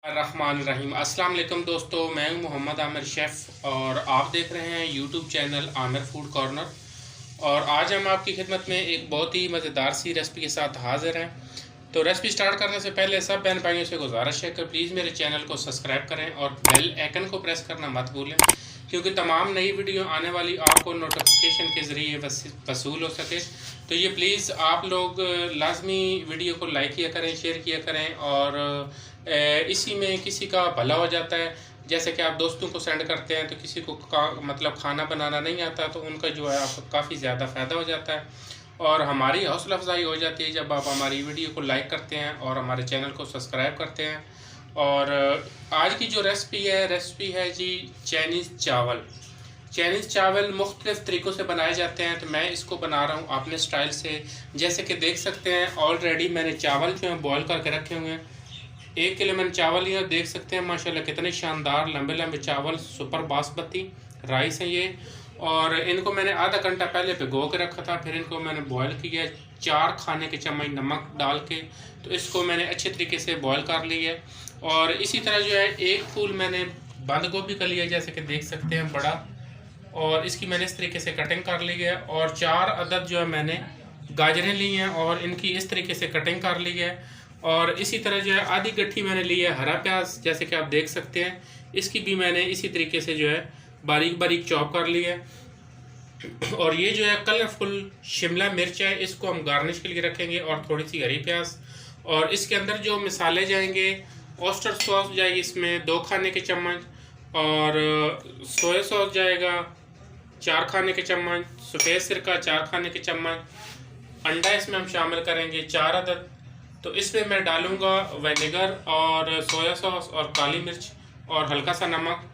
रहमान रहीम। अस्सलाम वालेकुम दोस्तों, मैं हूं मोहम्मद आमिर शेफ़ और आप देख रहे हैं YouTube channel Aamir food corner. और आज हम आपकी खिदमत में एक बहुत ही मज़ेदार सी रेसिपी के साथ हाज़िर हैं। तो रेसिपी स्टार्ट करने से पहले सब बहन भाइयों से गुजारिश है कि प्लीज़ मेरे चैनल को सब्सक्राइब करें और बेल आइकन को प्रेस करना मत भूलें, क्योंकि तमाम नई वीडियो आने वाली आपको नोटिफिकेशन के ज़रिए वसूल हो सके। तो ये प्लीज़ आप लोग लाजमी वीडियो को लाइक किया करें, शेयर किया करें और इसी में किसी का भला हो जाता है। जैसे कि आप दोस्तों को सेंड करते हैं तो किसी को मतलब खाना बनाना नहीं आता, तो उनका जो है आपको काफ़ी ज़्यादा फ़ायदा हो जाता है और हमारी हौसला अफजाई हो जाती है जब आप हमारी वीडियो को लाइक करते हैं और हमारे चैनल को सब्सक्राइब करते हैं। और आज की जो रेसिपी है जी चाइनीज़ चावल। चाइनीज़ चावल मुख्तलिफ़ तरीक़ों से बनाए जाते हैं, तो मैं इसको बना रहा हूँ अपने स्टाइल से। जैसे कि देख सकते हैं ऑलरेडी मैंने चावल जो हैं बॉयल करके रखे हुए हैं। 1 किलो मैंने चावल लिया, देख सकते हैं माशाल्लाह कितने शानदार लंबे लंबे चावल, सुपर बासमती राइस हैं ये। और इनको मैंने आधा घंटा पहले भिगो के रखा था, फिर इनको मैंने बॉयल किया 4 खाने के चम्मच नमक डाल के। तो इसको मैंने अच्छे तरीके से बॉयल कर लिया है। और इसी तरह जो है एक फूल मैंने बंद गोभी का लिया, जैसे कि देख सकते हैं बड़ा, और इसकी मैंने इस तरीके से कटिंग कर ली है। और 4 अदद जो है मैंने गाजरें ली हैं और इनकी इस तरीके से कटिंग कर ली है। और इसी तरह जो है आधी गट्ठी मैंने ली है हरा प्याज, जैसे कि आप देख सकते हैं, इसकी भी मैंने इसी तरीके से जो है बारीक बारीक चॉप कर ली है। और ये जो है कलरफुल शिमला मिर्च है, इसको हम गार्निश के लिए रखेंगे, और थोड़ी सी हरी प्याज। और इसके अंदर जो मसाले जाएंगे, ऑयस्टर सॉस जाएगी इसमें 2 खाने के चम्मच, और सोया सॉस जाएगा 4 खाने के चम्मच, सफ़ेद सिरका 4 खाने के चम्मच, अंडा इसमें हम शामिल करेंगे 4 अदद। तो इसमें मैं डालूँगा विनेगर और सोया सॉस और काली मिर्च और हल्का सा नमक।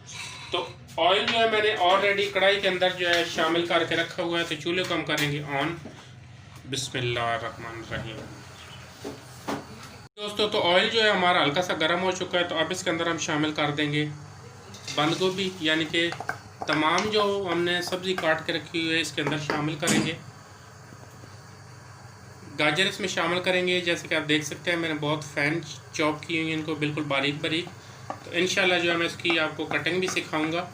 तो ऑयल जो है मैंने ऑलरेडी कढ़ाई के अंदर जो है शामिल करके रखा हुआ है। तो चूल्हे को हम करेंगे ऑन। बिस्मिल्लाहिर्रहमानिर्रहीम। दोस्तों, तो ऑयल जो है हमारा हल्का सा गर्म हो चुका है। तो अब इसके अंदर हम शामिल कर देंगे बंद गोभी, यानी कि तमाम जो हमने सब्ज़ी काट के रखी हुई है इसके अंदर शामिल करेंगे। गाजर इसमें शामिल करेंगे, जैसे कि आप देख सकते हैं मैंने बहुत फ़ैन चॉप की हुई है इनको, बिल्कुल बारीक बारीक। तो इंशाल्लाह जो है मैं इसकी आपको कटिंग भी सिखाऊंगा।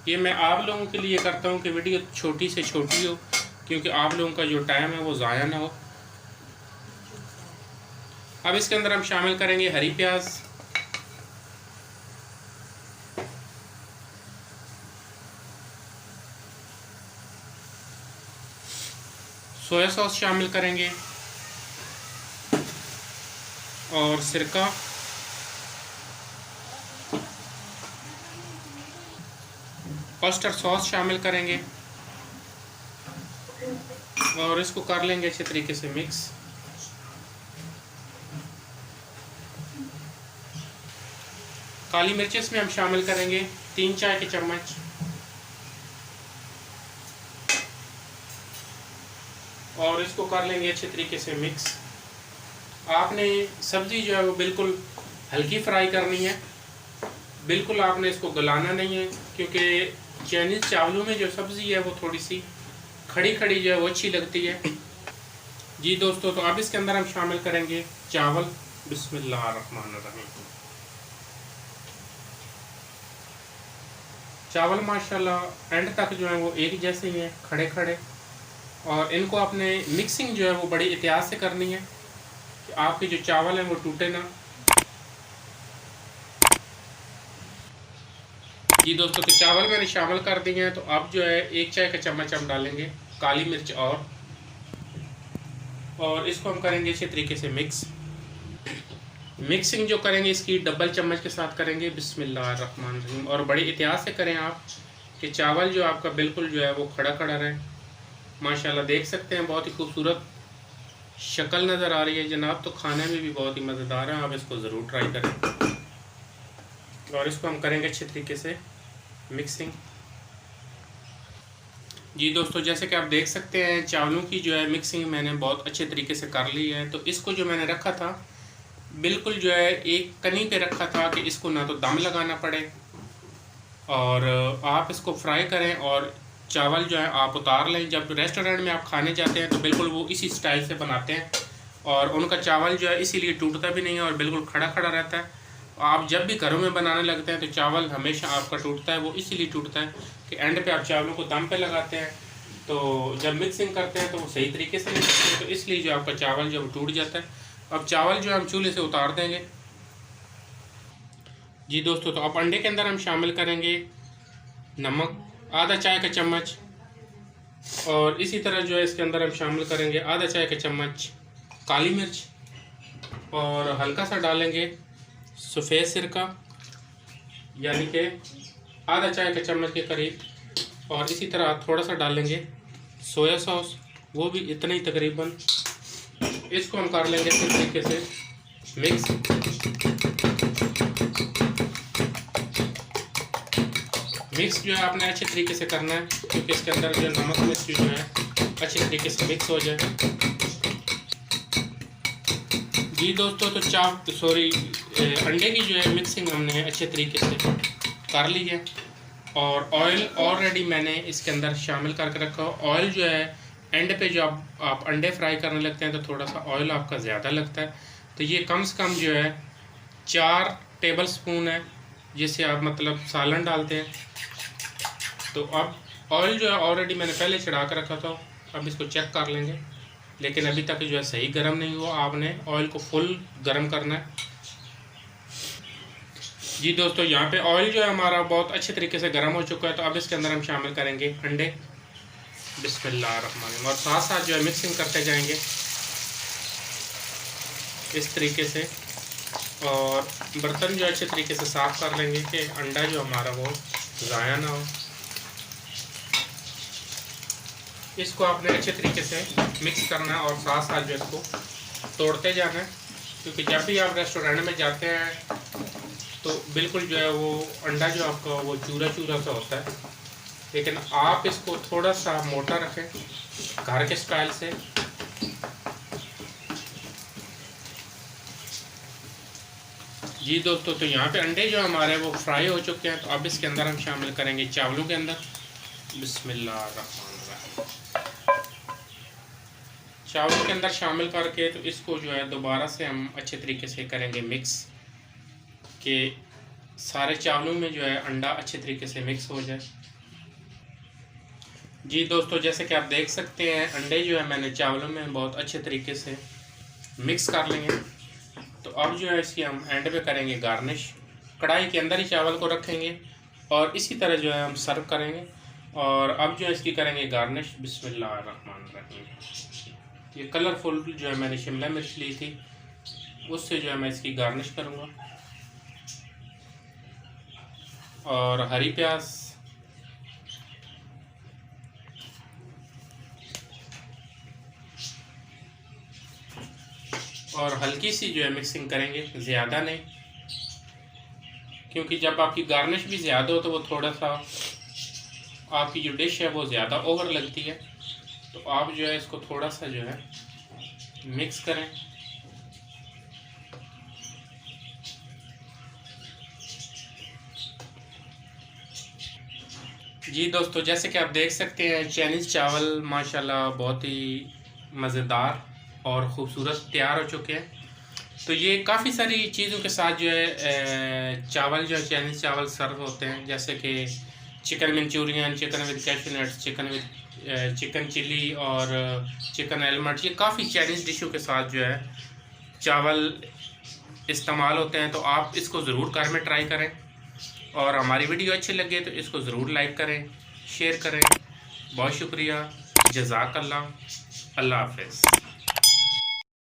ये मैं आप लोगों के लिए करता हूँ कि वीडियो छोटी से छोटी हो, क्योंकि आप लोगों का जो टाइम है वो ज़ाया ना हो। अब इसके अंदर हम शामिल करेंगे हरी प्याज, सोया सॉस शामिल करेंगे, और सिरका, ऑयस्टर सॉस शामिल करेंगे, और इसको कर लेंगे अच्छे तरीके से मिक्स। काली मिर्च इसमें हम शामिल करेंगे 3 चाय के चम्मच, और इसको कर लेंगे अच्छे तरीके से मिक्स। आपने सब्ज़ी जो है वो बिल्कुल हल्की फ्राई करनी है, बिल्कुल आपने इसको गलाना नहीं है, क्योंकि चाइनीज़ चावलों में जो सब्ज़ी है वो थोड़ी सी खड़ी खड़ी जो है वो अच्छी लगती है जी दोस्तों। तो अब इसके अंदर हम शामिल करेंगे चावल। बिस्मिल्लाहिर्रहमानिर्रहीम। चावल माशाल्लाह एंड तक जो है वो एक जैसे ही हैं, खड़े खड़े। और इनको अपने मिक्सिंग जो है वो बड़ी एहतियात से करनी है कि आपके जो चावल हैं वो टूटे ना जी दोस्तों। तो चावल मैंने शामिल कर दिए हैं। तो अब जो है 1 चाय का चम्मच हम डालेंगे काली मिर्च, और इसको हम करेंगे अच्छे तरीके से मिक्सिंग जो करेंगे इसकी डबल चम्मच के साथ करेंगे। बिस्मिल्लाहिर्रहमानिर्रहीम। और बड़ी एहतियात से करें आप कि चावल जो आपका बिल्कुल जो है वो खड़ा खड़ा रहे। माशाल्लाह देख सकते हैं बहुत ही खूबसूरत शक्ल नज़र आ रही है जनाब। तो खाने में भी बहुत ही मज़ेदार है, आप इसको ज़रूर ट्राई करें। और इसको हम करेंगे अच्छे तरीके से मिक्सिंग जी दोस्तों। जैसे कि आप देख सकते हैं चावलों की जो है मिक्सिंग मैंने बहुत अच्छे तरीके से कर ली है। तो इसको जो मैंने रखा था बिल्कुल जो है एक कनी पे रखा था कि इसको ना तो दम लगाना पड़े और आप इसको फ्राई करें, और चावल जो है आप उतार लें। जब रेस्टोरेंट में आप खाने जाते हैं तो बिल्कुल वो इसी स्टाइल से बनाते हैं, और उनका चावल जो है इसीलिए टूटता भी नहीं है और बिल्कुल खड़ा खड़ा रहता है। आप जब भी घरों में बनाने लगते हैं तो चावल हमेशा आपका टूटता है। वो इसीलिए टूटता है कि एंड पे आप चावलों को दम पे लगाते हैं, तो जब मिक्सिंग करते हैं तो वो सही तरीके से नहीं करते, तो इसलिए जो आपका चावल जो टूट जाता है। अब चावल जो हम चूल्हे से उतार देंगे। जी दोस्तों, तो अब अंडे के अंदर हम शामिल करेंगे नमक आधा चाय का चम्मच, और इसी तरह जो है इसके अंदर हम शामिल करेंगे आधा चाय का चम्मच काली मिर्च, और हल्का सा डालेंगे सफ़ेद सिरका यानी कि आधा चाय का चम्मच के करीब, और इसी तरह थोड़ा सा डालेंगे सोया सॉस, वो भी इतना ही तकरीबन। इसको हम कर लेंगे इस तरीके से मिक्स। मिक्स जो है आपने अच्छे तरीके से करना है, क्योंकि इसके अंदर जो नमक मिर्च जो है अच्छे तरीके से मिक्स हो जाए। जी दोस्तों, तो अंडे की जो है मिक्सिंग हमने अच्छे तरीके से कर ली है, और ऑयल ऑलरेडी मैंने इसके अंदर शामिल करके रखा हो। ऑयल जो है एंड पे जो आप अंडे फ्राई करने लगते हैं तो थोड़ा सा ऑयल आपका ज़्यादा लगता है, तो ये कम से कम जो है 4 टेबल स्पून है, जिससे आप मतलब सालन डालते हैं। तो अब ऑयल जो है ऑलरेडी मैंने पहले चढ़ा कर रखा था, अब इसको चेक कर लेंगे, लेकिन अभी तक जो है सही गर्म नहीं हुआ। आपने ऑयल को फुल गर्म करना है। जी दोस्तों, यहाँ पे ऑयल जो है हमारा बहुत अच्छे तरीके से गर्म हो चुका है, तो अब इसके अंदर हम शामिल करेंगे अंडे। बिस्मिल्लाहिर्रहमानिर्रहीम, और साथ साथ जो है मिक्सिंग करते जाएंगे इस तरीके से, और बर्तन जो अच्छे तरीके से साफ़ कर लेंगे कि अंडा जो हमारा वो ज़ाया ना हो। इसको आपने अच्छे तरीके से मिक्स करना है, और साथ साथ जो इसको तोड़ते जाना है, क्योंकि जब भी आप रेस्टोरेंट में जाते हैं तो बिल्कुल जो है वो अंडा जो आपका वो चूरा चूरा सा होता है, लेकिन आप इसको थोड़ा सा मोटा रखें घर के स्टाइल से। जी दोस्तों, तो यहाँ पे अंडे जो हमारे वो फ्राई हो चुके हैं, तो अब इसके अंदर हम शामिल करेंगे चावलों के अंदर। बिस्मिल्लाहिर्रहमानिर्रहीम, चावलों के अंदर शामिल करके तो इसको जो है दोबारा से हम अच्छे तरीके से करेंगे मिक्स, कि सारे चावलों में जो है अंडा अच्छे तरीके से मिक्स हो जाए। जी दोस्तों, जैसे कि आप देख सकते हैं अंडे जो है मैंने चावलों में बहुत अच्छे तरीके से मिक्स कर लेंगे। तो अब जो है इसकी हम एंड पे करेंगे गार्निश। कढ़ाई के अंदर ही चावल को रखेंगे और इसी तरह जो है हम सर्व करेंगे, और अब जो है इसकी करेंगे गार्निश। बिस्मिल्लाहिर्रहमानिर्रहीम, ये कलरफुल जो है मैंने शिमला मिर्च ली थी, उससे जो है मैं इसकी गार्निश करूँगा, और हरी प्याज, और हल्की सी जो है मिक्सिंग करेंगे, ज़्यादा नहीं, क्योंकि जब आपकी गार्निश भी ज़्यादा हो तो वो थोड़ा सा आपकी जो डिश है वो ज़्यादा ओवर लगती है। तो आप जो है इसको थोड़ा सा जो है मिक्स करें। जी दोस्तों, जैसे कि आप देख सकते हैं चाइनीज़ चावल माशाल्लाह बहुत ही मज़ेदार और ख़ूबसूरत तैयार हो चुके हैं। तो ये काफ़ी सारी चीज़ों के साथ जो है चावल जो है चाइनीज़ चावल सर्व होते हैं, जैसे कि chicken Manchurian, chicken with cashew nuts, chicken chilli और चिकन एलमंड, ये काफ़ी चाइनीज़ डिशों के साथ जो है चावल इस्तेमाल होते हैं। तो आप इसको ज़रूर घर में ट्राई करें, और हमारी वीडियो अच्छी लगे तो इसको ज़रूर लाइक करें, शेयर करें। बहुत शुक्रिया, जज़ाकल्लाह, अल्लाह हाफ़िज़।